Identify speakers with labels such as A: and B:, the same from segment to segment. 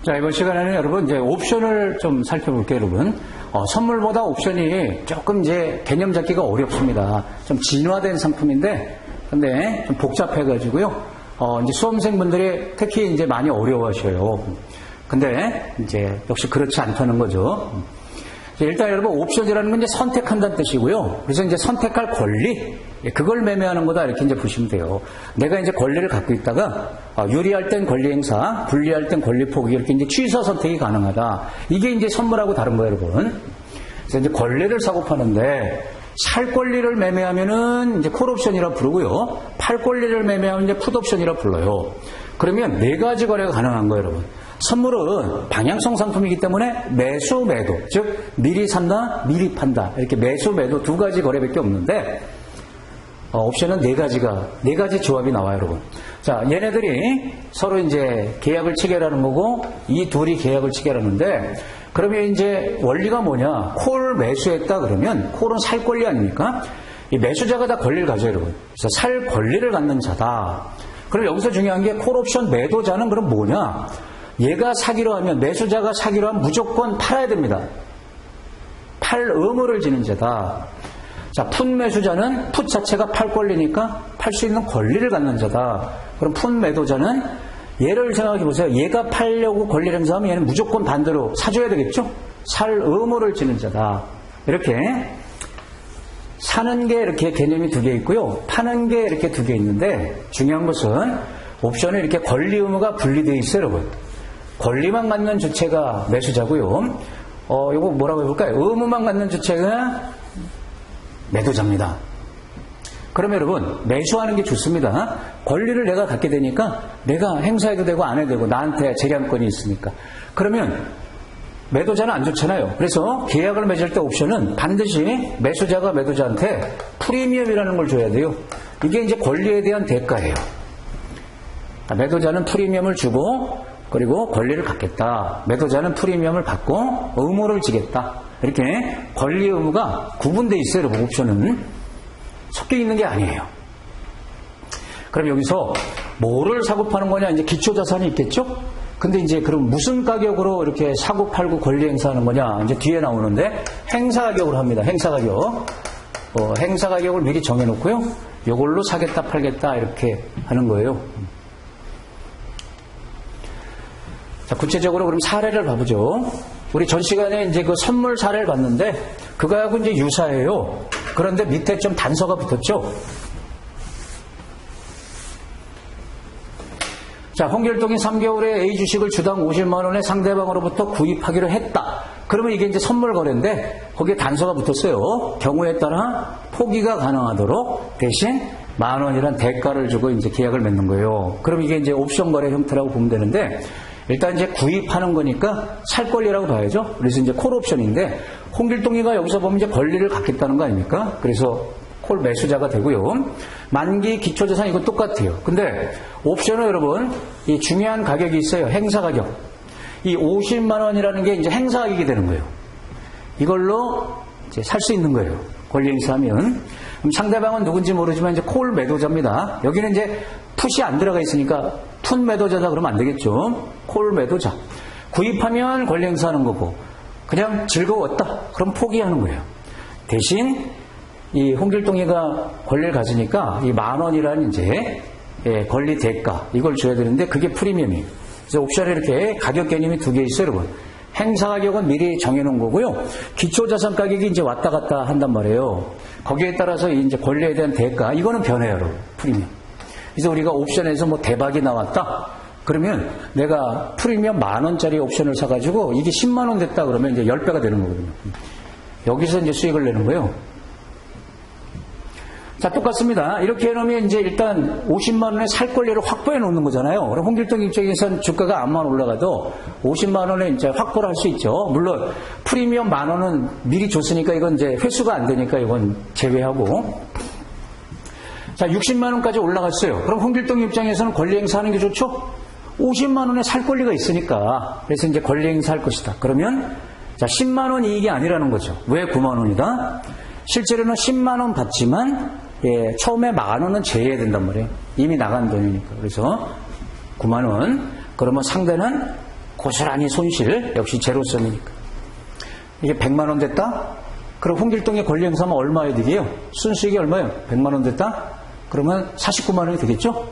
A: 자, 이번 시간에는 여러분 이제 옵션을 좀 살펴볼게요, 여러분. 선물보다 옵션이 조금 이제 개념 잡기가 어렵습니다. 좀 진화된 상품인데, 근데 좀 복잡해가지고요. 이제 수험생분들이 특히 이제 많이 어려워하셔요. 근데 이제 역시 그렇지 않다는 거죠. 일단 여러분 옵션이라는 건 이제 선택한다는 뜻이고요. 그래서 이제 선택할 권리, 그걸 매매하는 거다 이렇게 이제 보시면 돼요. 내가 이제 권리를 갖고 있다가 유리할 땐 권리 행사, 불리할 땐 권리 포기 이렇게 이제 취사 선택이 가능하다. 이게 이제 선물하고 다른 거예요, 여러분. 그래서 이제 권리를 사고 파는데 살 권리를 매매하면은 이제 콜옵션이라 부르고요. 팔 권리를 매매하면 이제 풋옵션이라 불러요. 그러면 네 가지 거래가 가능한 거예요, 여러분. 선물은 방향성 상품이기 때문에 매수, 매도, 즉 미리 산다, 미리 판다 이렇게 매수, 매도 두 가지 거래밖에 없는데 옵션은 네 가지 조합이 나와요, 여러분. 자, 얘네들이 서로 이제 계약을 체결하는 거고 이 둘이 계약을 체결하는데 그러면 이제 원리가 뭐냐? 콜 매수했다 그러면 콜은 살 권리 아닙니까? 이 매수자가 다 권리를 가져요, 여러분. 그래서 살 권리를 갖는 자다. 그럼 여기서 중요한 게 콜옵션 매도자는 그럼 뭐냐? 얘가 사기로 하면 매수자가 사기로 하면 무조건 팔아야 됩니다. 팔 의무를 지는 자다. 자, 풋 매수자는 풋 자체가 팔 권리니까 팔 수 있는 권리를 갖는 자다. 그럼 풋 매도자는 얘를 생각해 보세요. 얘가 팔려고 권리를 행사하면 얘는 무조건 반대로 사줘야 되겠죠? 살 의무를 지는 자다. 이렇게 사는 게 이렇게 개념이 두 개 있고요. 파는 게 이렇게 두 개 있는데 중요한 것은 옵션에 이렇게 권리 의무가 분리되어 있어요, 여러분. 권리만 갖는 주체가 매수자고요. 이거 뭐라고 해볼까요? 의무만 갖는 주체가 매도자입니다. 그러면 여러분 매수하는 게 좋습니다. 권리를 내가 갖게 되니까 내가 행사해도 되고 안 해도 되고 나한테 재량권이 있으니까. 그러면 매도자는 안 좋잖아요. 그래서 계약을 맺을 때 옵션은 반드시 매수자가 매도자한테 프리미엄이라는 걸 줘야 돼요. 이게 이제 권리에 대한 대가예요. 매도자는 프리미엄을 주고 그리고 권리를 갖겠다. 매도자는 프리미엄을 받고 의무를 지겠다. 이렇게 권리 의무가 구분되어 있어요, 여러분. 옵션은 섞여 있는 게 아니에요. 그럼 여기서 뭐를 사고 파는 거냐? 이제 기초자산이 있겠죠? 근데 이제 그럼 무슨 가격으로 이렇게 사고 팔고 권리 행사하는 거냐? 이제 뒤에 나오는데 행사 가격으로 합니다. 행사 가격. 행사 가격을 미리 정해놓고요. 이걸로 사겠다 팔겠다 이렇게 하는 거예요. 자, 구체적으로 그럼 사례를 봐보죠. 우리 전 시간에 이제 그 선물 사례를 봤는데 그거하고 이제 유사해요. 그런데 밑에 좀 단서가 붙었죠. 자, 홍길동이 3개월에 A 주식을 주당 50만 원에 상대방으로부터 구입하기로 했다. 그러면 이게 이제 선물 거래인데 거기에 단서가 붙었어요. 경우에 따라 포기가 가능하도록 대신 10,000원이란 대가를 주고 이제 계약을 맺는 거예요. 그럼 이게 이제 옵션 거래 형태라고 보면 되는데 일단 이제 구입하는 거니까 살 권리라고 봐야죠. 그래서 이제 콜 옵션인데 홍길동이가 여기서 보면 이제 권리를 갖겠다는 거 아닙니까? 그래서 콜 매수자가 되고요. 만기 기초자산 이거 똑같아요. 근데 옵션은 여러분 이 중요한 가격이 있어요. 행사 가격. 이 50만 원이라는 게 이제 행사 가격이 되는 거예요. 이걸로 이제 살 수 있는 거예요. 권리 행사하면. 그럼 상대방은 누군지 모르지만 이제 콜 매도자입니다. 여기는 이제 풋이 안 들어가 있으니까 풋 매도자다 그러면 안 되겠죠. 콜 매도자. 구입하면 권리 행사하는 거고 그냥 즐거웠다. 그럼 포기하는 거예요. 대신 이 홍길동이가 권리를 가지니까 이 10,000원이라는 이제 권리 대가 이걸 줘야 되는데 그게 프리미엄이에요. 그래서 옵션에 이렇게 가격 개념이 두 개 있어요, 여러분. 행사 가격은 미리 정해놓은 거고요. 기초자산 가격이 이제 왔다 갔다 한단 말이에요. 거기에 따라서 이제 권리에 대한 대가 이거는 변해요, 여러분. 프리미엄. 그래서 우리가 옵션에서 뭐 대박이 나왔다. 그러면 내가 프리미엄 10,000원짜리 옵션을 사가지고 이게 10만 원 됐다 그러면 이제 10배가 되는 거거든요. 여기서 이제 수익을 내는 거예요. 자, 똑같습니다. 이렇게 해놓으면 이제 일단 50만 원의 살 권리를 확보해 놓는 거잖아요. 그럼 홍길동 입장에서는 주가가 암만 올라가도 50만 원에 이제 확보를 할 수 있죠. 물론 프리미엄 10,000원은 미리 줬으니까 이건 이제 회수가 안 되니까 이건 제외하고. 자, 60만 원까지 올라갔어요. 그럼 홍길동 입장에서는 권리 행사하는 게 좋죠? 50만 원에 살 권리가 있으니까. 그래서 이제 권리 행사할 것이다. 그러면 자, 10만 원 이익이 아니라는 거죠. 왜 9만 원이다? 실제로는 10만 원 받지만 처음에 10,000원은 제외해야 된단 말이에요. 이미 나간 돈이니까. 그래서 9만 원. 그러면 상대는 고스란히 손실, 역시 제로섬이니까. 이게 100만 원 됐다? 그럼 홍길동의 권리 행사하면 얼마에 되게요? 순수익이 얼마예요? 100만 원 됐다? 그러면 49만 원이 되겠죠?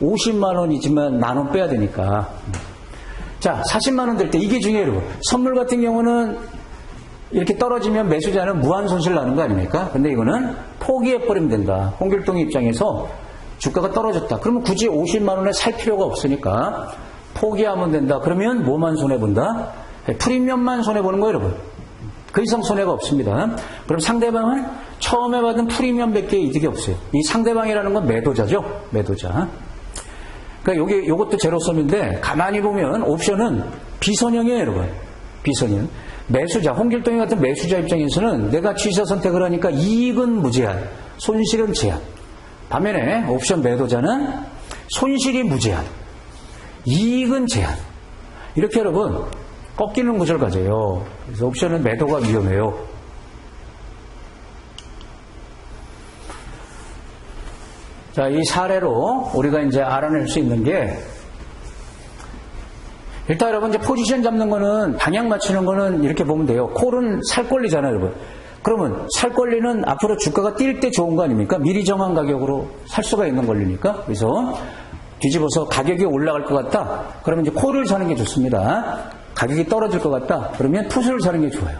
A: 50만 원이지만 만 원 빼야 되니까. 자, 40만 원 될 때 이게 중요해요. 선물 같은 경우는 이렇게 떨어지면 매수자는 무한 손실 나는 거 아닙니까? 근데 이거는 포기해버리면 된다. 홍길동 입장에서 주가가 떨어졌다. 그러면 굳이 50만 원에 살 필요가 없으니까 포기하면 된다. 그러면 뭐만 손해본다? 프리미엄만 손해보는 거예요, 여러분. 그 이상 손해가 없습니다. 그럼 상대방은 처음에 받은 프리미엄밖에 이득이 없어요. 이 상대방이라는 건 매도자죠. 매도자. 그러니까 요것도 제로섬인데 가만히 보면 옵션은 비선형이에요, 여러분. 비선형. 매수자, 홍길동이 같은 매수자 입장에서는 내가 취사 선택을 하니까 이익은 무제한, 손실은 제한. 반면에 옵션 매도자는 손실이 무제한, 이익은 제한. 이렇게 여러분 꺾이는 구조를 가져요. 그래서 옵션은 매도가 위험해요. 자, 이 사례로 우리가 이제 알아낼 수 있는 게, 일단 여러분 이제 포지션 잡는 거는, 방향 맞추는 거는 이렇게 보면 돼요. 콜은 살 권리잖아요, 여러분. 그러면 살 권리는 앞으로 주가가 뛸 때 좋은 거 아닙니까? 미리 정한 가격으로 살 수가 있는 권리니까. 그래서 뒤집어서 가격이 올라갈 것 같다. 그러면 이제 콜을 사는 게 좋습니다. 가격이 떨어질 것 같다. 그러면 풋을 사는 게 좋아요.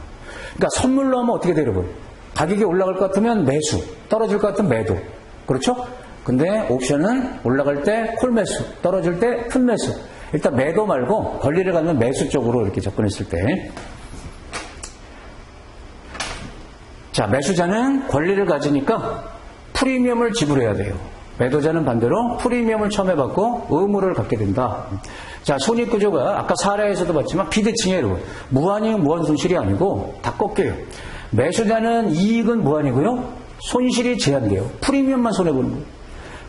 A: 그러니까 선물로 하면 어떻게 돼요, 여러분? 가격이 올라갈 것 같으면 매수, 떨어질 것 같으면 매도. 그렇죠? 근데 옵션은 올라갈 때 콜 매수, 떨어질 때 풋 매수. 일단 매도 말고 권리를 갖는 매수 쪽으로 이렇게 접근했을 때, 자, 매수자는 권리를 가지니까 프리미엄을 지불해야 돼요. 매도자는 반대로 프리미엄을 처음에 받고 의무를 갖게 된다. 자, 손익구조가 아까 사례에서도 봤지만 비대칭이에요, 여러분. 무한이익 무한손실이 아니고 다 꺾여요. 매수자는 이익은 무한이고요, 손실이 제한돼요. 프리미엄만 손해보는 거예요.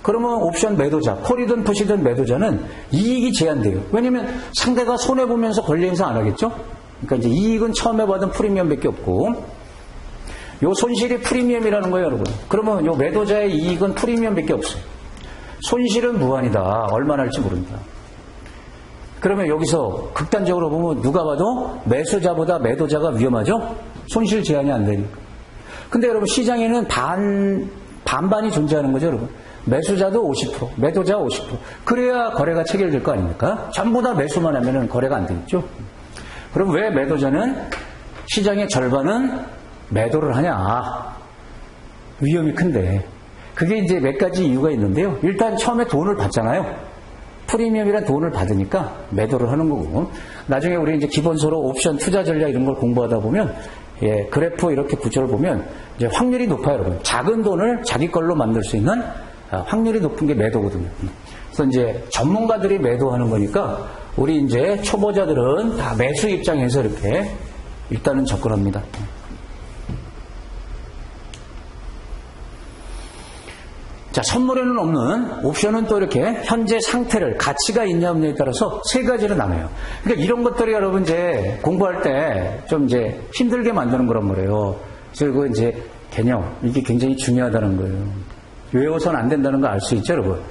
A: 그러면 옵션 매도자, 콜이든 풋이든 매도자는 이익이 제한돼요. 왜냐면 상대가 손해보면서 권리 행사 안 하겠죠? 그러니까 이제 이익은 처음에 받은 프리미엄밖에 없고, 요 손실이 프리미엄이라는 거예요, 여러분. 그러면 요 매도자의 이익은 프리미엄밖에 없어요. 손실은 무한이다. 얼마나 할지 모른다. 그러면 여기서 극단적으로 보면 누가 봐도 매수자보다 매도자가 위험하죠? 손실 제한이 안 되니까. 근데 여러분 시장에는 반반이 존재하는 거죠, 여러분. 매수자도 50%, 매도자 50%. 그래야 거래가 체결될 거 아닙니까? 전부 다 매수만 하면은 거래가 안 되겠죠? 그럼 왜 매도자는 시장의 절반은 매도를 하냐? 위험이 큰데. 그게 이제 몇 가지 이유가 있는데요. 일단 처음에 돈을 받잖아요. 프리미엄이란 돈을 받으니까 매도를 하는 거고. 나중에 우리 이제 기본서로 옵션 투자 전략 이런 걸 공부하다 보면, 예, 그래프 이렇게 구조를 보면 이제 확률이 높아요, 여러분. 작은 돈을 자기 걸로 만들 수 있는 확률이 높은 게 매도거든요. 그래서 이제 전문가들이 매도하는 거니까 우리 이제 초보자들은 다 매수 입장에서 이렇게 일단은 접근합니다. 자, 선물에는 없는 옵션은 또 이렇게 현재 상태를, 가치가 있냐 없냐에 따라서 세 가지로 나눠요. 그러니까 이런 것들이 여러분 이제 공부할 때 좀 이제 힘들게 만드는 거란 말이에요. 그리고 이제 개념, 이게 굉장히 중요하다는 거예요. 외워서는 안 된다는 거 알 수 있죠, 여러분?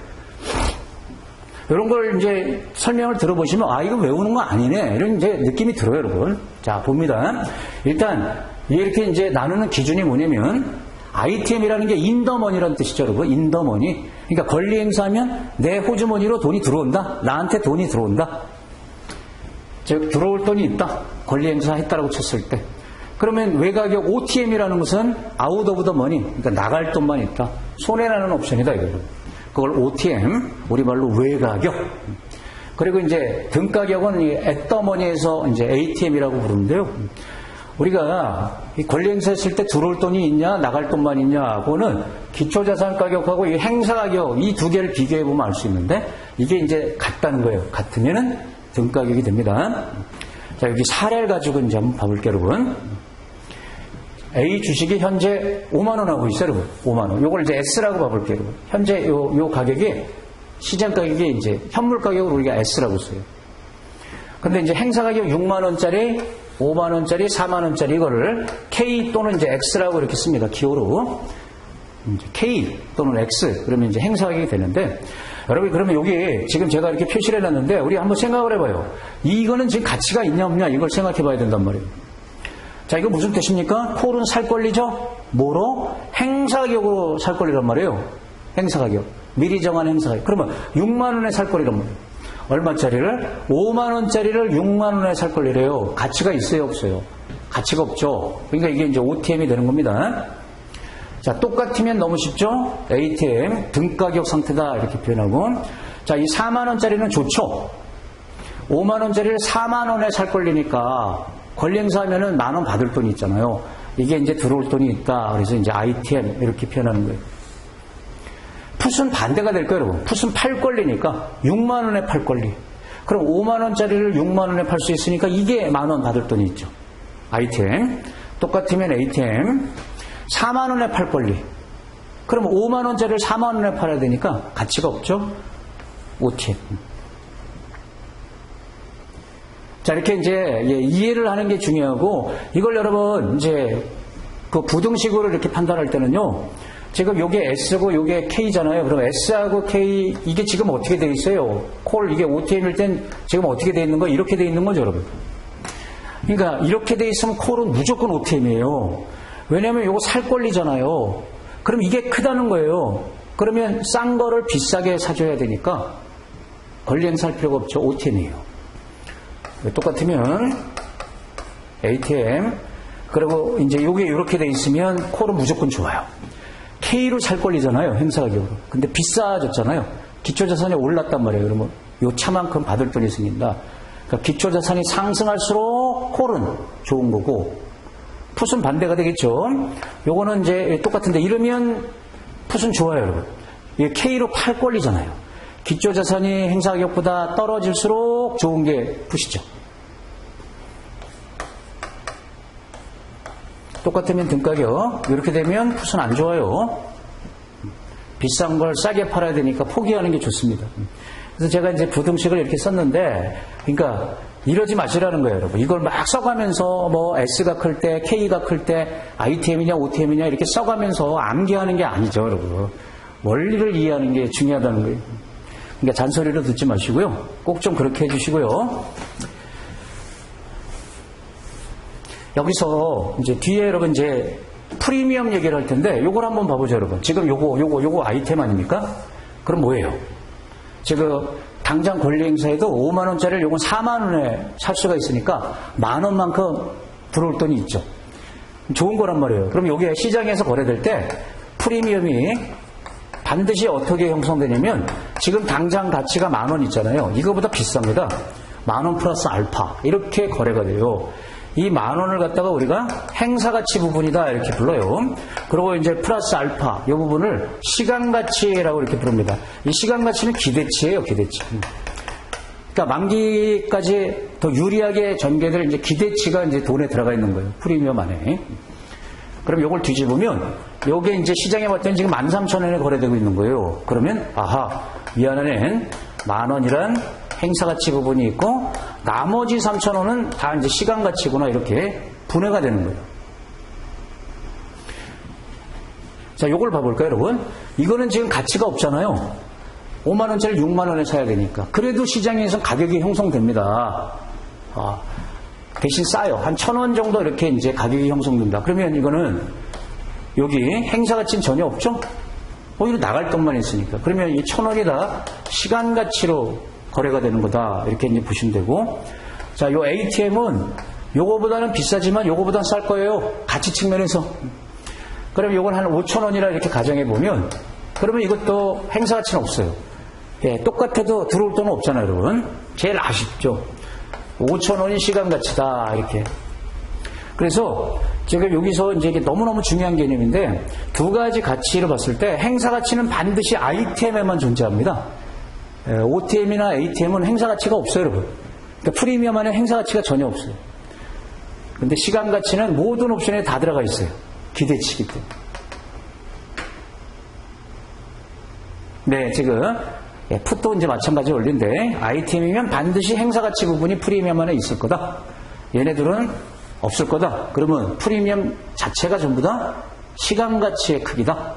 A: 이런 걸 이제 설명을 들어보시면, 아, 이거 외우는 거 아니네. 이런 이제 느낌이 들어요, 여러분. 자, 봅니다. 일단, 이렇게 이제 나누는 기준이 뭐냐면, ITM이라는 게 인더머니라는 뜻이죠, 여러분. 인더머니. 그러니까 권리 행사하면 내 호주머니로 돈이 들어온다. 나한테 돈이 들어온다. 즉, 들어올 돈이 있다. 권리 행사했다라고 쳤을 때. 그러면 외가격 OTM이라는 것은 out of the money. 그러니까 나갈 돈만 있다. 손해라는 옵션이다, 이거는. 그걸 OTM, 우리말로 외가격. 그리고 이제 등가격은 at the money에서 이제 ATM이라고 부르는데요. 우리가 이 권리 행사했을 때 들어올 돈이 있냐, 나갈 돈만 있냐 하고는 기초자산 가격하고 이 행사 가격, 이 두 개를 비교해 보면 알 수 있는데, 이게 이제 같다는 거예요. 같으면은 등가격이 됩니다. 자, 여기 사례를 가지고 이제 한번 봐볼게요, 여러분. A 주식이 현재 5만원 하고 있어요, 여러분. 5만원. 요걸 이제 S라고 봐볼게요, 여러분. 현재 요 가격이, 시장 가격이 이제 현물 가격으로 우리가 S라고 써요. 근데 이제 행사 가격 6만원짜리, 5만원짜리, 4만원짜리 이거를 K 또는 이제 X라고 이렇게 씁니다. 기호로. 이제 K 또는 X. 그러면 이제 행사 가격이 되는데, 여러분, 그러면 여기 지금 제가 이렇게 표시를 해놨는데, 우리 한번 생각을 해봐요. 이거는 지금 가치가 있냐, 없냐, 이걸 생각해 봐야 된단 말이에요. 자, 이거 무슨 뜻입니까? 콜은 살 권리죠? 뭐로? 행사가격으로 살 권리란 말이에요. 행사가격. 미리 정한 행사가격. 그러면 6만원에 살 권리란 말이에요. 얼마짜리를? 5만원짜리를 6만원에 살 권리래요. 가치가 있어요, 없어요? 가치가 없죠. 그러니까 이게 이제 OTM이 되는 겁니다. 자, 똑같으면 너무 쉽죠? ATM, 등가격 상태다. 이렇게 표현하고. 자, 이 4만원짜리는 좋죠? 5만원짜리를 4만원에 살 권리니까, 권리 행사하면은 만원 받을 돈이 있잖아요. 이게 이제 들어올 돈이 있다. 그래서 이제 ITM, 이렇게 표현하는 거예요. 풋은 반대가 될 거예요, 여러분. 풋은 팔 권리니까 6만원에 팔 권리. 그럼 5만원짜리를 6만원에 팔 수 있으니까 이게 만원 받을 돈이 있죠. ITM. 똑같으면 ATM. 4만원에 팔 권리. 그럼 5만원짜리를 4만원에 팔아야 되니까 가치가 없죠. OTM. 자, 이렇게 이제 이해를 하는 게 중요하고, 이걸 여러분 이제 그 부등식으로 이렇게 판단할 때는요, 지금 요게 S고 요게 K잖아요. 그럼 S하고 K, 이게 지금 어떻게 돼 있어요? 콜, 이게 OTM일 땐 지금 어떻게 돼 있는 거? 이렇게 돼 있는 거죠, 여러분. 그러니까 이렇게 돼 있으면 콜은 무조건 OTM이에요. 왜냐면 요거 살 권리잖아요. 그럼 이게 크다는 거예요. 그러면 싼 거를 비싸게 사줘야 되니까 권리 행사할 필요가 없죠. OTM이에요. 똑같으면 ATM, 그리고 이제 요게 이렇게 돼 있으면 콜은 무조건 좋아요. K로 살 권리잖아요, 행사가격으로. 근데 비싸졌잖아요. 기초자산이 올랐단 말이에요. 그러면 요 차만큼 받을 돈이 생긴다. 그러니까 기초자산이 상승할수록 콜은 좋은 거고, 풋은 반대가 되겠죠. 요거는 이제 똑같은데, 이러면 풋은 좋아요, 여러분. 이게 K로 팔 권리잖아요. 기초자산이 행사가격보다 떨어질수록 좋은 게 풋이죠. 똑같으면 등가격. 이렇게 되면 풋은 안 좋아요. 비싼 걸 싸게 팔아야 되니까 포기하는 게 좋습니다. 그래서 제가 이제 부등식을 이렇게 썼는데, 그러니까 이러지 마시라는 거예요, 여러분. 이걸 막 써가면서 뭐 S가 클 때, K가 클 때, ITM이냐 OTM이냐 이렇게 써가면서 암기하는 게 아니죠, 여러분. 원리를 이해하는 게 중요하다는 거예요. 그러니까 잔소리로 듣지 마시고요. 꼭 좀 그렇게 해주시고요. 여기서 이제 뒤에 여러분 이제 프리미엄 얘기를 할 텐데, 요걸 한번 봐보죠, 여러분. 지금 요거 아이템 아닙니까? 그럼 뭐예요? 지금 당장 권리 행사에도 5만원짜리를 요건 4만원에 살 수가 있으니까 만원만큼 들어올 돈이 있죠. 좋은 거란 말이에요. 그럼 요게 시장에서 거래될 때 프리미엄이 반드시 어떻게 형성되냐면, 지금 당장 가치가 만원 있잖아요. 이거보다 비싼 거다. 만원 플러스 알파. 이렇게 거래가 돼요. 이 만원을 갖다가 우리가 행사가치 부분이다 이렇게 불러요. 그리고 이제 플러스 알파 이 부분을 시간가치라고 이렇게 부릅니다. 이 시간가치는 기대치예요, 기대치. 그러니까 만기까지 더 유리하게 전개될 이제 기대치가 이제 돈에 들어가 있는 거예요. 프리미엄 안에. 그럼 요걸 뒤집으면 요게 이제 시장에 봤더니 지금 13,000원에 거래되고 있는 거예요. 그러면 아하, 이 안에는 만원이란 행사가치 부분이 있고 나머지 3,000원은 다 이제 시간가치구나 이렇게 분해가 되는 거예요. 자, 요걸 봐볼까요, 여러분? 이거는 지금 가치가 없잖아요. 5만원짜리 6만원에 사야 되니까. 그래도 시장에서 가격이 형성됩니다. 대신 싸요. 한 1,000원 정도 이렇게 이제 가격이 형성된다. 그러면 이거는 여기 행사가치는 전혀 없죠? 오히려 나갈 돈만 있으니까. 그러면 이 1,000원이 다 시간가치로 거래가 되는 거다. 이렇게 이제 보시면 되고. 자, 요 ATM은 요거보다는 비싸지만 요거보다는 쌀 거예요. 가치 측면에서. 그럼 요건 한 5,000원이라 이렇게 가정해 보면, 그러면 이것도 행사가치는 없어요. 예, 똑같아도 들어올 돈은 없잖아요, 여러분. 제일 아쉽죠. 5,000원이 시간가치다. 이렇게. 그래서 지금 여기서 이제 이게 너무너무 중요한 개념인데, 두 가지 가치를 봤을 때 행사가치는 반드시 ITM에만 존재합니다. OTM이나 ATM은 행사가치가 없어요, 여러분. 그러니까 프리미엄 안에 행사가치가 전혀 없어요. 근데 시간가치는 모든 옵션에 다 들어가 있어요. 기대치기 때문에. 네, 지금 풋도 이제 마찬가지 원리인데, ITM이면 반드시 행사가치 부분이 프리미엄 안에 있을 거다. 얘네들은 없을 거다. 그러면 프리미엄 자체가 전부 다 시간가치의 크기다.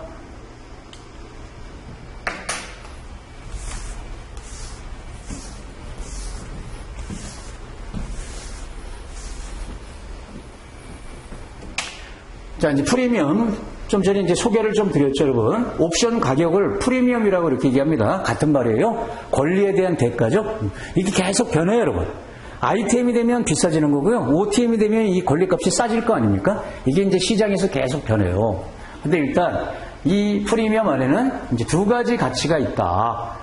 A: 자, 이제 프리미엄. 좀 전에 이제 소개를 좀 드렸죠, 여러분. 옵션 가격을 프리미엄이라고 이렇게 얘기합니다. 같은 말이에요. 권리에 대한 대가죠. 이게 계속 변해요, 여러분. ITM이 되면 비싸지는 거고요. OTM이 되면 이 권리값이 싸질 거 아닙니까? 이게 이제 시장에서 계속 변해요. 근데 일단 이 프리미엄 안에는 이제 두 가지 가치가 있다.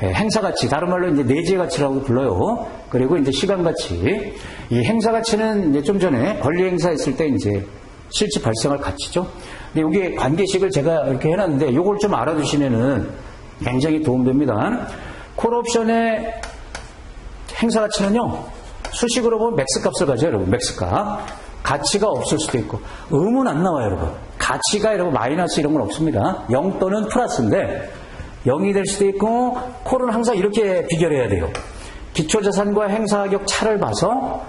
A: 행사 가치, 다른 말로 이제 내재 가치라고 불러요. 그리고 이제 시간 가치. 이 행사 가치는 이제 좀 전에 권리 행사했을 때 이제 실제 발생할 가치죠. 근데 이게 관계식을 제가 이렇게 해놨는데 이걸 좀 알아두시면은 굉장히 도움됩니다. 콜옵션의 행사 가치는요, 수식으로 보면 맥스 값을 가져요, 여러분. 맥스 값. 가치가 없을 수도 있고, 음은 안 나와요, 여러분. 가치가 여러분 마이너스 이런 건 없습니다. 0 또는 플러스인데 0이 될 수도 있고, 콜은 항상 이렇게 비교해야 돼요. 기초자산과 행사가격 차를 봐서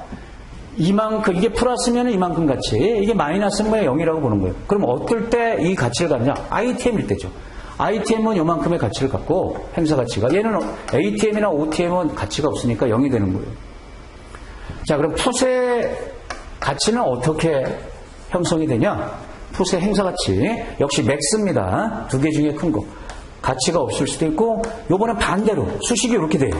A: 이만큼, 이게 플러스면 이만큼 가치, 이게 마이너스면 0이라고 보는 거예요. 그럼 어떨 때 이 가치를 갖냐? ITM일 때죠. ITM은 요만큼의 가치를 갖고, 행사 가치가. 얘는 ATM이나 OTM은 가치가 없으니까 0이 되는 거예요. 자, 그럼 풋의 가치는 어떻게 형성이 되냐? 풋의 행사 가치. 역시 맥스입니다. 두 개 중에 큰 거. 가치가 없을 수도 있고, 요번엔 반대로 수식이 이렇게 돼요.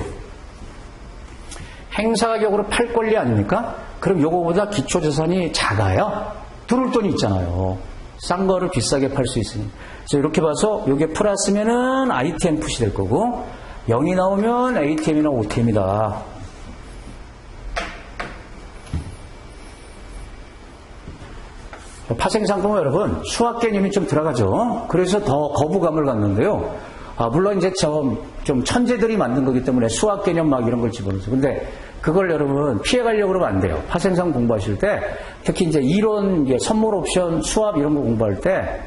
A: 행사 가격으로 팔 권리 아닙니까? 그럼 요거보다 기초자산이 작아야 들어올 돈이 있잖아요. 싼 거를 비싸게 팔 수 있으니. 그래서 이렇게 봐서 요게 플러스면은 ITM 풋이 될 거고, 0이 나오면 ATM이나 OTM이다. 파생상품은 여러분 수학 개념이 좀 들어가죠. 그래서 더 거부감을 갖는데요. 물론 이제 좀 천재들이 만든 거기 때문에 수학 개념 막 이런 걸 집어넣어서. 근데 그걸 여러분 피해가려고 그러면 안 돼요. 파생상 공부하실 때 특히 이제 이론, 선물 옵션, 수압 이런 거 공부할 때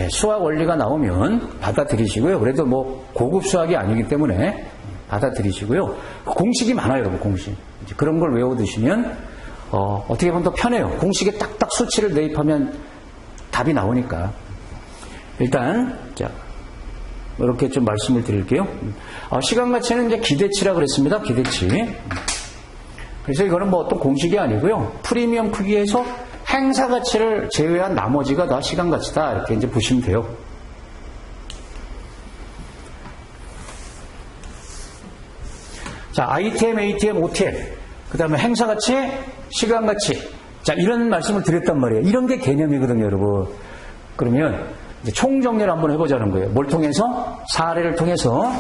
A: 수학 원리가 나오면 받아들이시고요. 그래도 뭐 고급 수학이 아니기 때문에 받아들이시고요. 공식이 많아요, 여러분. 공식. 이제 그런 걸 외워두시면 어떻게 보면 더 편해요. 공식에 딱딱 수치를 대입하면 답이 나오니까. 일단, 자, 이렇게 좀 말씀을 드릴게요. 시간 가치는 이제 기대치라 그랬습니다. 기대치. 그래서 이거는 뭐 어떤 공식이 아니고요. 프리미엄 크기에서 행사 가치를 제외한 나머지가 다 시간 가치다. 이렇게 이제 보시면 돼요. 자, ITM, ATM, OTM. 그 다음에 행사 가치, 시간 가치. 자, 이런 말씀을 드렸단 말이에요. 이런 게 개념이거든요, 여러분. 그러면 이제 총정리를 한번 해보자는 거예요. 뭘 통해서? 사례를 통해서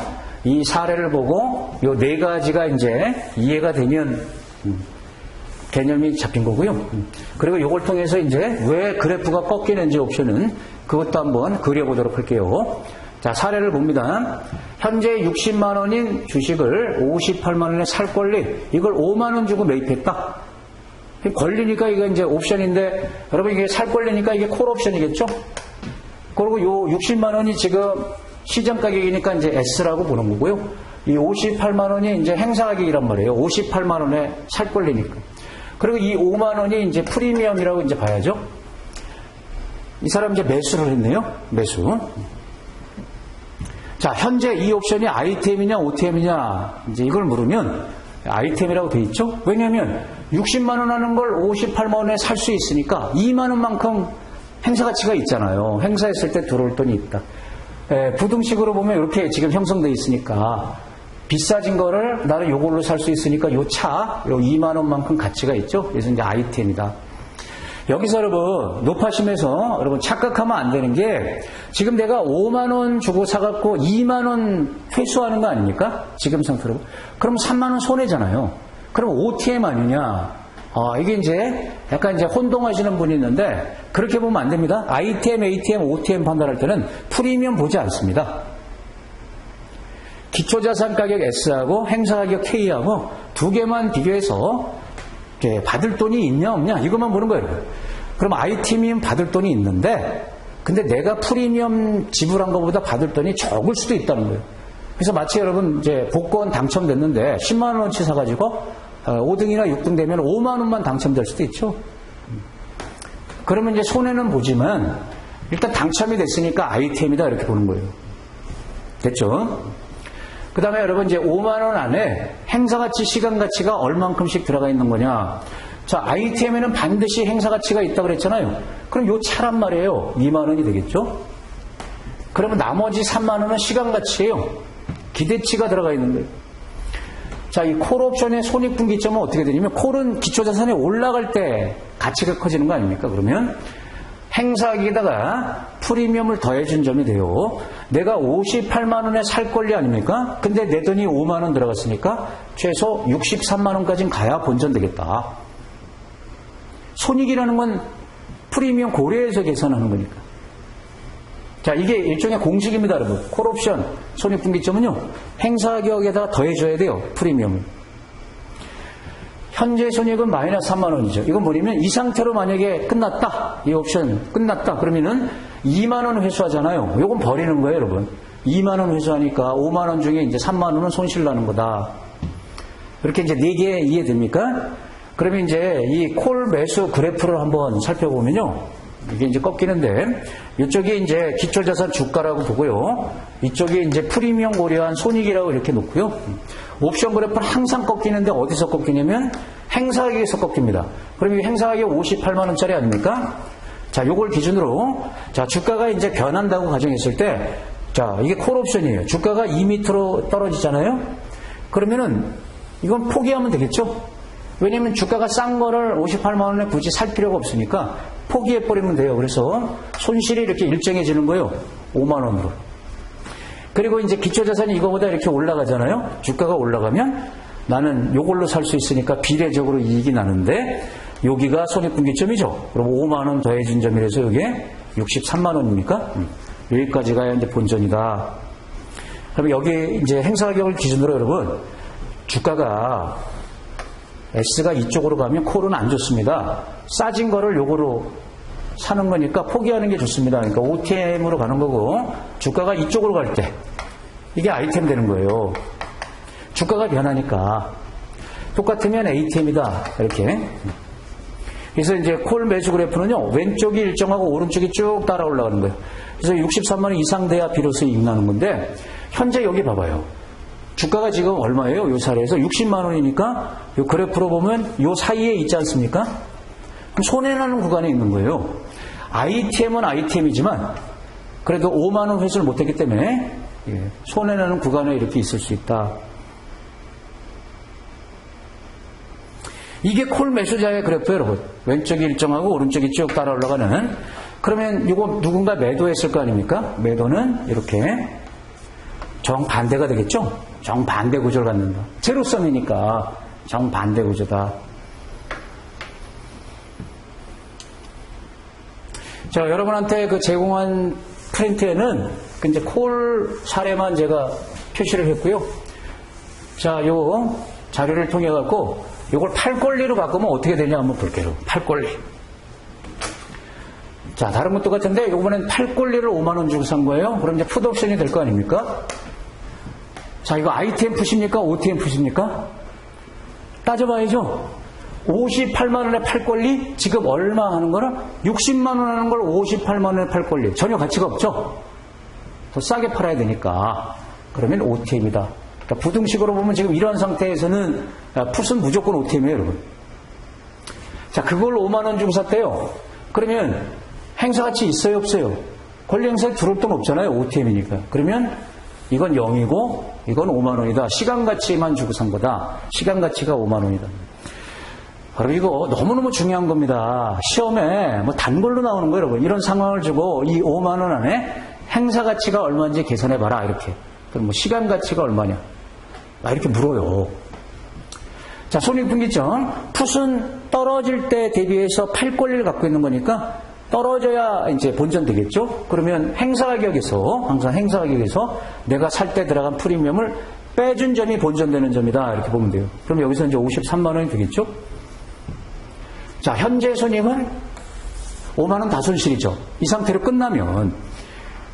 A: 이 사례를 보고 요 네 가지가 이제 이해가 되면 개념이 잡힌 거고요. 그리고 요걸 통해서 이제 왜 그래프가 꺾이는지 옵션은 그것도 한번 그려보도록 할게요. 자, 사례를 봅니다. 현재 60만 원인 주식을 58만 원에 살 권리, 이걸 5만 원 주고 매입했다. 권리니까 이거 이제 옵션인데, 여러분 이게 살 권리니까 이게 콜 옵션이겠죠? 그리고 요 60만 원이 지금 시장 가격이니까 이제 S라고 보는 거고요. 이 58만 원이 이제 행사 가격이란 말이에요. 58만 원에 살 권리니까. 그리고 이 5만 원이 이제 프리미엄이라고 이제 봐야죠. 이 사람 이제 매수를 했네요. 매수. 자, 현재 이 옵션이 ITM이냐 OTM이냐 이제 이걸 물으면 ITM이라고 돼 있죠. 왜냐하면 60만 원 하는 걸 58만 원에 살 수 있으니까 2만 원만큼 행사 가치가 있잖아요. 행사했을 때 들어올 돈이 있다. 부등식으로 보면 이렇게 지금 형성돼 있으니까 비싸진 거를 나는 요걸로 살 수 있으니까 요 2만 원만큼 가치가 있죠. 그래서 이제 ITM이다. 여기서 여러분 높아심에서 여러분 착각하면 안 되는 게 지금 내가 5만 원 주고 사갖고 2만 원 회수하는 거 아닙니까? 지금 상태로. 그럼 3만 원 손해잖아요. 그럼 OTM 아니냐? 이게 이제 약간 이제 혼동하시는 분이 있는데 그렇게 보면 안 됩니다. ITM, ATM, OTM 판단할 때는 프리미엄 보지 않습니다. 기초자산 가격 S하고 행사 가격 K하고 두 개만 비교해서 받을 돈이 있냐 없냐 이것만 보는 거예요. 그럼 ITM이면 받을 돈이 있는데 근데 내가 프리미엄 지불한 것보다 받을 돈이 적을 수도 있다는 거예요. 그래서 마치 여러분 이제 복권 당첨됐는데 10만 원어치 사가지고 5등이나 6등 되면 5만 원만 당첨될 수도 있죠. 그러면 이제 손해는 보지만 일단 당첨이 됐으니까 ITM이다 이렇게 보는 거예요. 됐죠? 그 다음에 여러분 이제 5만 원 안에 행사 가치, 시간 가치가 얼만큼씩 들어가 있는 거냐. 자, ITM에는 반드시 행사 가치가 있다고 그랬잖아요. 그럼 요 차란 말이에요. 2만 원이 되겠죠? 그러면 나머지 3만 원은 시간 가치예요. 기대치가 들어가 있는 거예요. 자, 이 콜 옵션의 손익분기점은 어떻게 되냐면, 콜은 기초자산이 올라갈 때 가치가 커지는 거 아닙니까? 그러면 행사기에다가 프리미엄을 더해준 점이 돼요. 내가 58만 원에 살 권리 아닙니까? 근데 내 돈이 5만 원 들어갔으니까 최소 63만 원까지는 가야 본전되겠다. 손익이라는 건 프리미엄 고려해서 계산하는 거니까. 자, 이게 일종의 공식입니다, 여러분. 콜옵션 손익분기점은요, 행사기업에다가 더해줘야 돼요, 프리미엄을. 현재 손익은 마이너스 3만 원이죠. 이건 뭐냐면 이 상태로 만약에 끝났다, 이 옵션 끝났다 그러면은 2만 원 회수하잖아요. 요건 버리는 거예요, 여러분. 2만 원 회수하니까 5만 원 중에 이제 3만 원은 손실 나는 거다. 이렇게 이제 4개 이해됩니까? 그러면 이제 이 콜 매수 그래프를 한번 살펴보면요, 이게 이제 꺾이는데, 이쪽이 이제 기초자산 주가라고 보고요, 이쪽이 이제 프리미엄 고려한 손익이라고 이렇게 놓고요. 옵션 그래프는 항상 꺾이는데 어디서 꺾이냐면 행사가격에서 꺾입니다. 그럼 이 행사가격 58만 원짜리 아닙니까? 자, 요걸 기준으로, 자, 주가가 이제 변한다고 가정했을 때, 자, 이게 콜 옵션이에요. 주가가 2m로 떨어지잖아요? 그러면은 이건 포기하면 되겠죠? 왜냐면 주가가 싼 거를 58만 원에 굳이 살 필요가 없으니까 포기해버리면 돼요. 그래서 손실이 이렇게 일정해지는 거예요. 5만 원으로. 그리고 이제 기초자산이 이거보다 이렇게 올라가잖아요. 주가가 올라가면 나는 요걸로 살 수 있으니까 비례적으로 이익이 나는데 여기가 손익분기점이죠. 그럼 5만 원 더해준 점이라서 이게 63만 원입니까? 여기까지 가야 이제 본전이다. 그럼 여기 이제 행사가격을 기준으로 여러분, 주가가 S가 이쪽으로 가면 콜은 안 좋습니다. 싸진 거를 요거로 사는 거니까 포기하는 게 좋습니다. 그러니까 OTM으로 가는 거고, 주가가 이쪽으로 갈 때 이게 아이템 되는 거예요. 주가가 변하니까. 똑같으면 ATM이다, 이렇게. 그래서 이제 콜 매수 그래프는요, 왼쪽이 일정하고 오른쪽이 쭉 따라 올라가는 거예요. 그래서 63만 원 이상 돼야 비로소 이익 나는 건데, 현재 여기 봐봐요. 주가가 지금 얼마예요? 요 사례에서 60만 원이니까 요 그래프로 보면 요 사이에 있지 않습니까? 그럼 손해나는 구간에 있는 거예요. ITM은 ITM이지만 그래도 5만 원 회수를 못했기 때문에 손해나는 구간에 이렇게 있을 수 있다. 이게 콜 매수자의 그래프예요, 여러분. 왼쪽이 일정하고 오른쪽이 쭉 따라 올라가는. 그러면 이거 누군가 매도했을 거 아닙니까? 매도는 이렇게 정반대가 되겠죠? 정반대 구조를 갖는다. 제로섬이니까 정반대 구조다. 자, 여러분한테 그 제공한 프린트에는 이제 콜 사례만 제가 표시를 했고요. 자, 요 자료를 통해 갖고 이걸 팔권리로 바꾸면 어떻게 되냐 한번 볼게요. 팔권리. 자, 다른 것도 같은데 이번엔 팔권리를 5만 원 주고 산 거예요. 그럼 이제 풋옵션이 될 거 아닙니까? 자, 이거 ITM 풋입니까? OTM 풋입니까? 따져봐야죠. 58만 원에 팔 권리, 지금 얼마 하는 거라? 60만 원 하는 걸 58만 원에 팔 권리. 전혀 가치가 없죠? 더 싸게 팔아야 되니까. 그러면 OTM이다. 그러니까 부등식으로 보면 지금 이런 상태에서는 풋은 무조건 OTM이에요, 여러분. 자, 그걸 5만 원 주고 샀대요. 그러면 행사가치 있어요, 없어요? 권리 행사에 들어올 돈 없잖아요, OTM이니까. 그러면 이건 0이고 이건 5만 원이다. 시간가치만 주고 산 거다. 시간가치가 5만 원이다. 그럼 이거 너무너무 중요한 겁니다. 시험에 뭐 단골로 나오는 거예요, 여러분. 이런 상황을 주고 이 5만 원 안에 행사가치가 얼마인지 계산해봐라, 이렇게. 그럼 뭐 시간가치가 얼마냐? 이렇게 물어요. 자, 손익분기점. 풋은 떨어질 때 대비해서 팔 권리를 갖고 있는 거니까 떨어져야 이제 본전 되겠죠? 그러면 행사가격에서, 항상 행사가격에서 내가 살 때 들어간 프리미엄을 빼준 점이 본전되는 점이다. 이렇게 보면 돼요. 그럼 여기서 이제 53만 원이 되겠죠? 자, 현재 손익은 5만 원 다 손실이죠. 이 상태로 끝나면.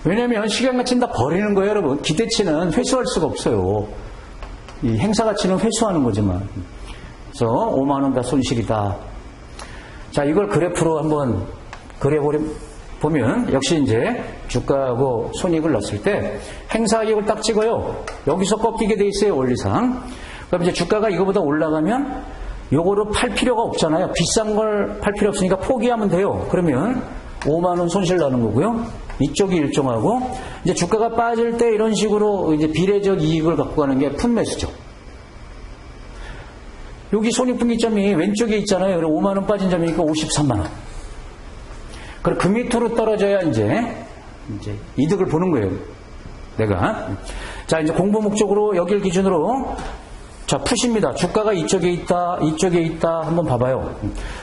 A: 왜냐면 시간가치는 다 버리는 거예요, 여러분. 기대치는 회수할 수가 없어요. 이 행사가치는 회수하는 거지만. 그래서 5만 원 다 손실이다. 자, 이걸 그래프로 한번 그려보면 역시 이제 주가하고 손익을 넣었을 때 행사가격을 딱 찍어요. 여기서 꺾이게 돼 있어요, 원리상. 그럼 이제 주가가 이거보다 올라가면 요거를 팔 필요가 없잖아요. 비싼 걸 팔 필요 없으니까 포기하면 돼요. 그러면 5만 원 손실 나는 거고요. 이쪽이 일정하고, 이제 주가가 빠질 때 이런 식으로 이제 비례적 이익을 갖고 가는 게 풋매수죠. 여기 손익분기점이 왼쪽에 있잖아요. 그럼 5만 원 빠진 점이니까 53만 원. 그럼 그 밑으로 떨어져야 이제 이득을 보는 거예요. 내가. 자, 이제 공부 목적으로 여길 기준으로 자, 풋입니다. 주가가 이쪽에 있다, 이쪽에 있다. 한번 봐봐요.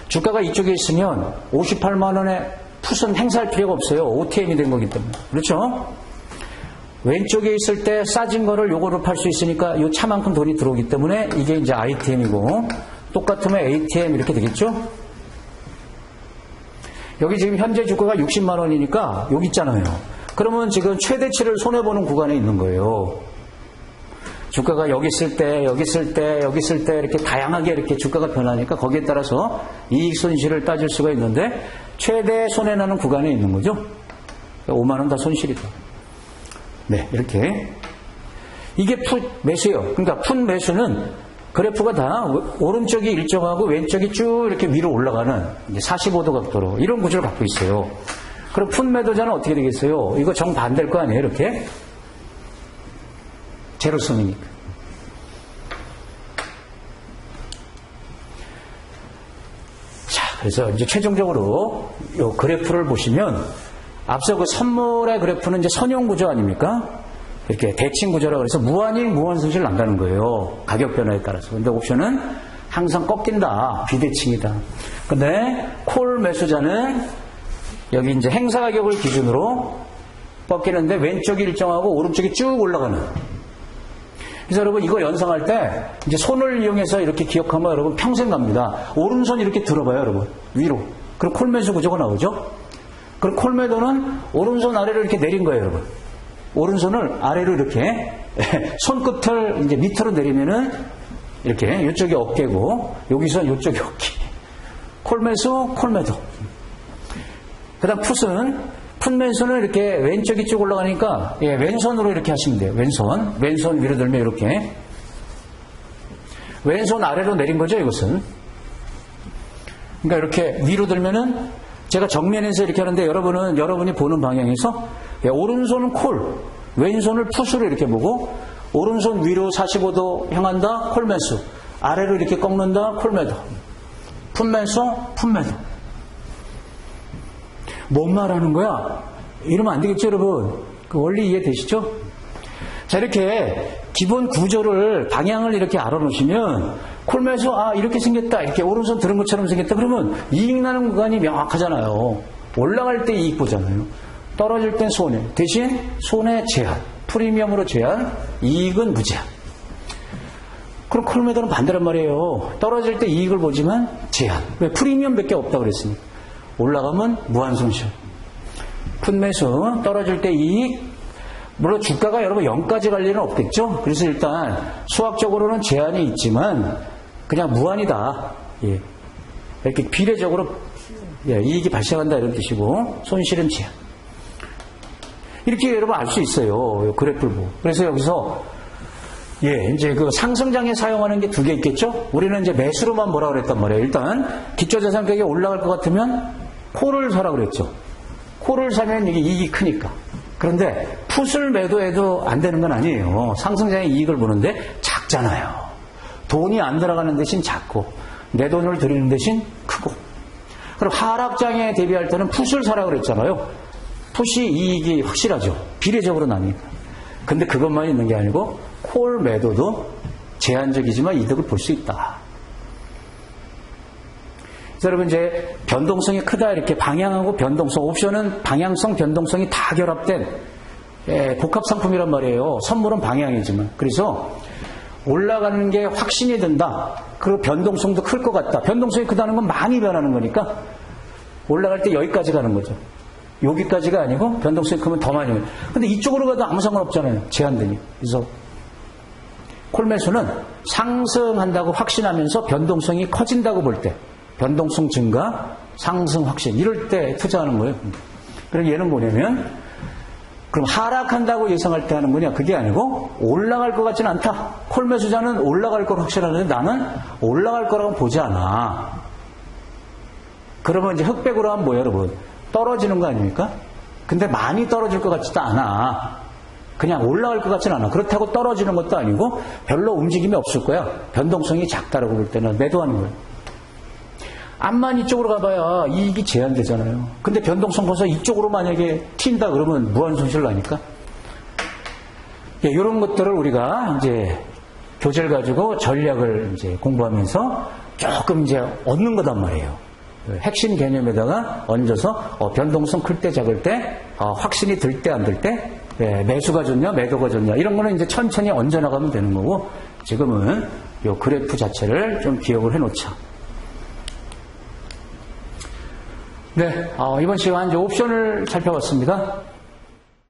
A: 주가가 이쪽에 있으면 58만 원에 풋은 행사할 필요가 없어요. OTM이 된 거기 때문에. 그렇죠? 왼쪽에 있을 때 싸진 거를 요거로 팔 수 있으니까 요 차만큼 돈이 들어오기 때문에 이게 이제 ITM이고, 똑같으면 ATM 이렇게 되겠죠? 여기 지금 현재 주가가 60만 원이니까 여기 있잖아요. 그러면 지금 최대치를 손해보는 구간에 있는 거예요. 주가가 여기 있을 때, 여기 있을 때, 여기 있을 때 이렇게 다양하게 이렇게 주가가 변하니까 거기에 따라서 이익 손실을 따질 수가 있는데 최대 손해나는 구간에 있는 거죠. 5만 원 다 손실이다. 네, 이렇게. 이게 풋 매수예요. 그러니까 풋 매수는 그래프가 다 오른쪽이 일정하고 왼쪽이 쭉 이렇게 위로 올라가는 45도 각도로 이런 구조를 갖고 있어요. 그럼 풋 매도자는 어떻게 되겠어요? 이거 정반대일 거 아니에요, 이렇게? 제로섬이니까. 자, 그래서 이제 최종적으로 이 그래프를 보시면 앞서 그 선물의 그래프는 이제 선형 구조 아닙니까? 이렇게 대칭 구조라고 해서 무한이익, 무한 손실 난다는 거예요. 가격 변화에 따라서. 근데 옵션은 항상 꺾인다. 비대칭이다. 근데 콜 매수자는 여기 이제 행사 가격을 기준으로 꺾이는데 왼쪽이 일정하고 오른쪽이 쭉 올라가는. 그래서 여러분 이거 연상할 때 이제 손을 이용해서 이렇게 기억하면 여러분 평생 갑니다. 오른손 이렇게 들어봐요, 여러분. 위로. 그럼 콜매수 구조가 나오죠? 그럼 콜매도는 오른손 아래로 이렇게 내린 거예요, 여러분. 오른손을 아래로 이렇게 손끝을 이제 밑으로 내리면은 이렇게 이쪽이 어깨고 여기서 이쪽이 어깨. 콜매수, 콜매도. 그 다음 풋은 풋맨손을 이렇게 왼쪽이 쭉 올라가니까 왼손으로 이렇게 하시면 돼요. 왼손 위로 들면 이렇게 왼손 아래로 내린 거죠, 이것은. 그러니까 이렇게 위로 들면은 제가 정면에서 이렇게 하는데 여러분이 보는 방향에서 오른손은 콜, 왼손을 풋으로 이렇게 보고 오른손 위로 45도 향한다, 콜매수. 아래로 이렇게 꺾는다, 콜매도. 풋매수, 풋매도. 뭔 말하는 거야? 이러면 안 되겠죠, 여러분? 그 원리 이해되시죠? 자, 이렇게 기본 구조를, 방향을 이렇게 알아놓으시면, 콜매수, 이렇게 생겼다. 이렇게 오른손 들은 것처럼 생겼다. 그러면 이익 나는 구간이 명확하잖아요. 올라갈 때 이익 보잖아요. 떨어질 땐 손해. 대신 손해 제한. 프리미엄으로 제한, 이익은 무제한. 그럼 콜매도는 반대란 말이에요. 떨어질 때 이익을 보지만 제한. 왜? 프리미엄밖에 없다고 그랬으니까. 올라가면 무한손실. 풋매수 떨어질 때 이익. 물론 주가가 여러분 0까지 갈 일은 없겠죠. 그래서 일단 수학적으로는 제한이 있지만 그냥 무한이다. 예. 이렇게 비례적으로 이익이 발생한다 이런 뜻이고 손실은 제한. 이렇게 여러분 알 수 있어요. 그래프를 보고. 그래서 여기서 이제 그 상승장에 사용하는 게 두 개 있겠죠? 우리는 이제 매수로만 뭐라 그랬단 말이에요. 일단 기초자산 가격이 올라갈 것 같으면 콜을 사라 그랬죠. 콜을 사면 이게 이익이 크니까. 그런데 풋을 매도해도 안 되는 건 아니에요. 상승장의 이익을 보는데 작잖아요. 돈이 안 들어가는 대신 작고 내 돈을 들이는 대신 크고. 그럼 하락장에 대비할 때는 풋을 사라 그랬잖아요. 풋이 이익이 확실하죠. 비례적으로 나니까. 근데 그것만 있는 게 아니고 콜 매도도 제한적이지만 이득을 볼 수 있다. 그래서 여러분 이제 변동성이 크다 이렇게 방향하고 변동성, 옵션은 방향성, 변동성이 다 결합된 복합 상품이란 말이에요. 선물은 방향이지만. 그래서 올라가는 게 확신이 든다. 그리고 변동성도 클 것 같다. 변동성이 크다는 건 많이 변하는 거니까 올라갈 때 여기까지 가는 거죠. 여기까지가 아니고 변동성이 크면 더 많이 가요. 근데 이쪽으로 가도 아무 상관없잖아요. 제한되니. 그래서 콜매수는 상승한다고 확신하면서 변동성이 커진다고 볼 때 변동성 증가, 상승 확신 이럴 때 투자하는 거예요. 그럼 얘는 뭐냐면 그럼 하락한다고 예상할 때 하는 거냐? 그게 아니고 올라갈 것 같지는 않다. 콜 매수자는 올라갈 걸 확실하는데 나는 올라갈 거라고 보지 않아. 그러면 이제 흑백으로 하면 뭐예요, 여러분? 떨어지는 거 아닙니까? 근데 많이 떨어질 것 같지도 않아. 그냥 올라갈 것 같지는 않아. 그렇다고 떨어지는 것도 아니고 별로 움직임이 없을 거야. 변동성이 작다라고 볼 때는 매도하는 거예요. 암만 이쪽으로 가봐야 이익이 제한되잖아요. 근데 변동성 커서 이쪽으로 만약에 튄다 그러면 무한 손실 나니까. 예, 이런 것들을 우리가 이제 교재를 가지고 전략을 이제 공부하면서 조금 이제 얻는 거단 말이에요. 핵심 개념에다가 얹어서 변동성 클 때 작을 때 확신이 들 때 안 들 때 매수가 좋냐 매도가 좋냐 이런 거는 이제 천천히 얹어 나가면 되는 거고 지금은 이 그래프 자체를 좀 기억을 해놓자. 네, 이번 시간 이제 옵션을 살펴봤습니다.